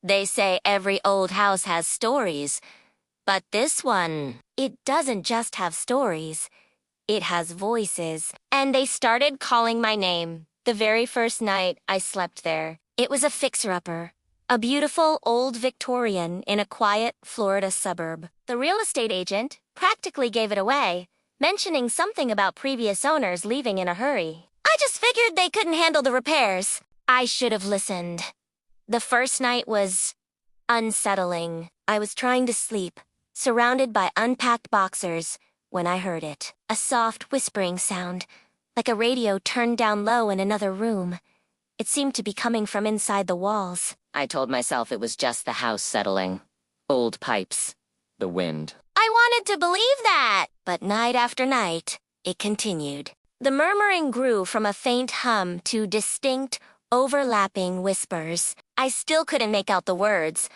They say every old house has stories, but this one, it doesn't just have stories. It has voices. And they started calling my name the very first night I slept there. It was a fixer-upper, a beautiful old Victorian in a quiet Florida suburb. The real estate agent practically gave it away, mentioning something about previous owners leaving in a hurry. I just figured they couldn't handle the repairs. I should have listened. The first night was unsettling. I was trying to sleep, surrounded by unpacked boxers, when I heard it. A soft whispering sound, like a radio turned down low in another room. It seemed to be coming from inside the walls. I told myself it was just the house settling. Old pipes. The wind. I wanted to believe that, but night after night, it continued. The murmuring grew from a faint hum to distinct, overlapping whispers. I still couldn't make out the words,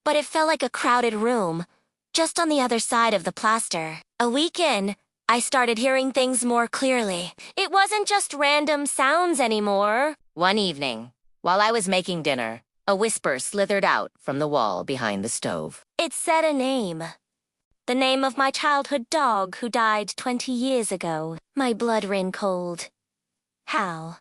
but it felt like a crowded room, just on the other side of the plaster. A week in, I started hearing things more clearly. It wasn't just random sounds anymore. One evening, while I was making dinner, a whisper slithered out from the wall behind the stove. It said a name. The name of my childhood dog who died 20 years ago. My blood ran cold. How?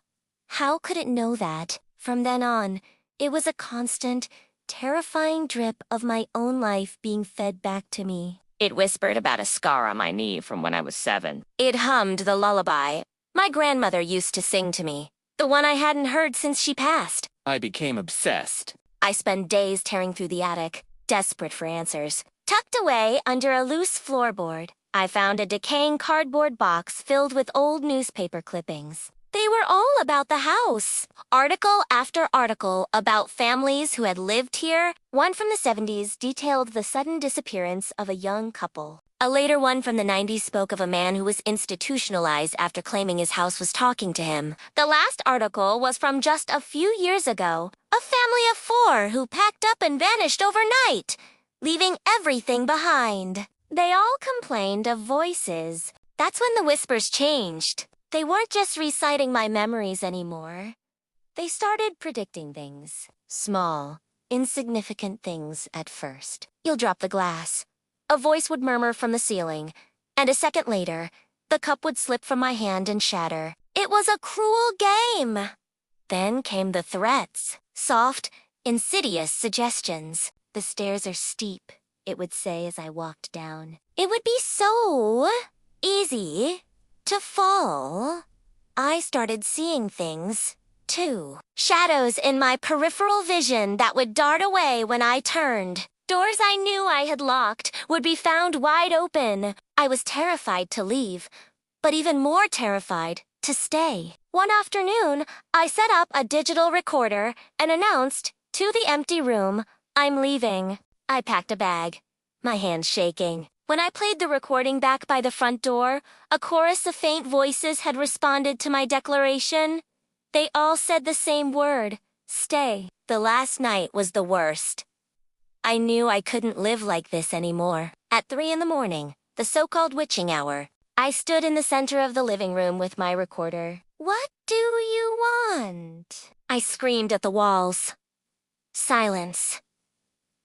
How could it know that? From then on, it was a constant, terrifying drip of my own life being fed back to me. It whispered about a scar on my knee from when I was 7. It hummed the lullaby my grandmother used to sing to me, the one I hadn't heard since she passed. I became obsessed. I spent days tearing through the attic, desperate for answers. Tucked away under a loose floorboard, I found a decaying cardboard box filled with old newspaper clippings. They were all about the house. Article after article about families who had lived here. One from the 70s detailed the sudden disappearance of a young couple. A later one from the 90s spoke of a man who was institutionalized after claiming his house was talking to him. The last article was from just a few years ago. A family of 4 who packed up and vanished overnight, leaving everything behind. They all complained of voices. That's when the whispers changed. They weren't just reciting my memories anymore. They started predicting things. Small, insignificant things at first. You'll drop the glass. A voice would murmur from the ceiling, and a second later, the cup would slip from my hand and shatter. It was a cruel game. Then came the threats. Soft, insidious suggestions. The stairs are steep, it would say as I walked down. It would be so easy to fall. I started seeing things, too. Shadows in my peripheral vision that would dart away when I turned. Doors I knew I had locked would be found wide open. I was terrified to leave, but even more terrified to stay. One afternoon, I set up a digital recorder and announced to the empty room, "I'm leaving." I packed a bag, my hands shaking. When I played the recording back by the front door, a chorus of faint voices had responded to my declaration. They all said the same word, stay. The last night was the worst. I knew I couldn't live like this anymore. At 3 in the morning, the so-called witching hour, I stood in the center of the living room with my recorder. "What do you want?" I screamed at the walls. Silence.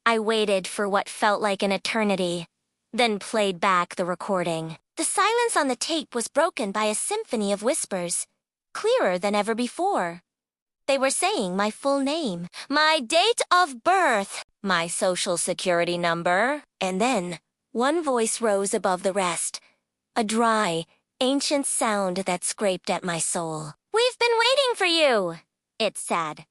I waited for what felt like an eternity, then played back the recording. The silence on the tape was broken by a symphony of whispers, clearer than ever before. They were saying my full name, my date of birth, my social security number. And then, one voice rose above the rest, a dry, ancient sound that scraped at my soul. "We've been waiting for you," it said.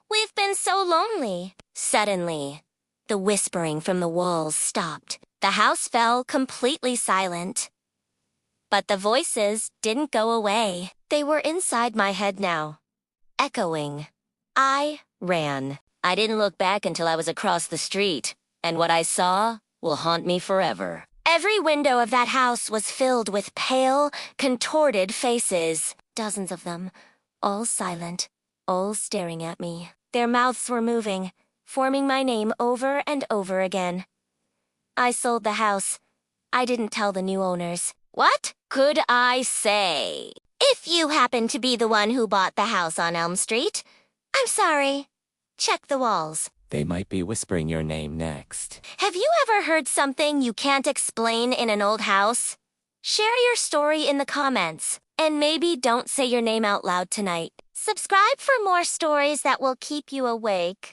"We've been so lonely." Suddenly, the whispering from the walls stopped. The house fell completely silent. But the voices didn't go away. They were inside my head now, echoing. I ran. I didn't look back until I was across the street, and what I saw will haunt me forever. Every window of that house was filled with pale, contorted faces. Dozens of them, all silent, all staring at me. Their mouths were moving, forming my name over and over again. I sold the house. I didn't tell the new owners. What could I say? If you happen to be the one who bought the house on Elm Street, I'm sorry. Check the walls. They might be whispering your name next. Have you ever heard something you can't explain in an old house? Share your story in the comments, and maybe don't say your name out loud tonight. Subscribe for more stories that will keep you awake.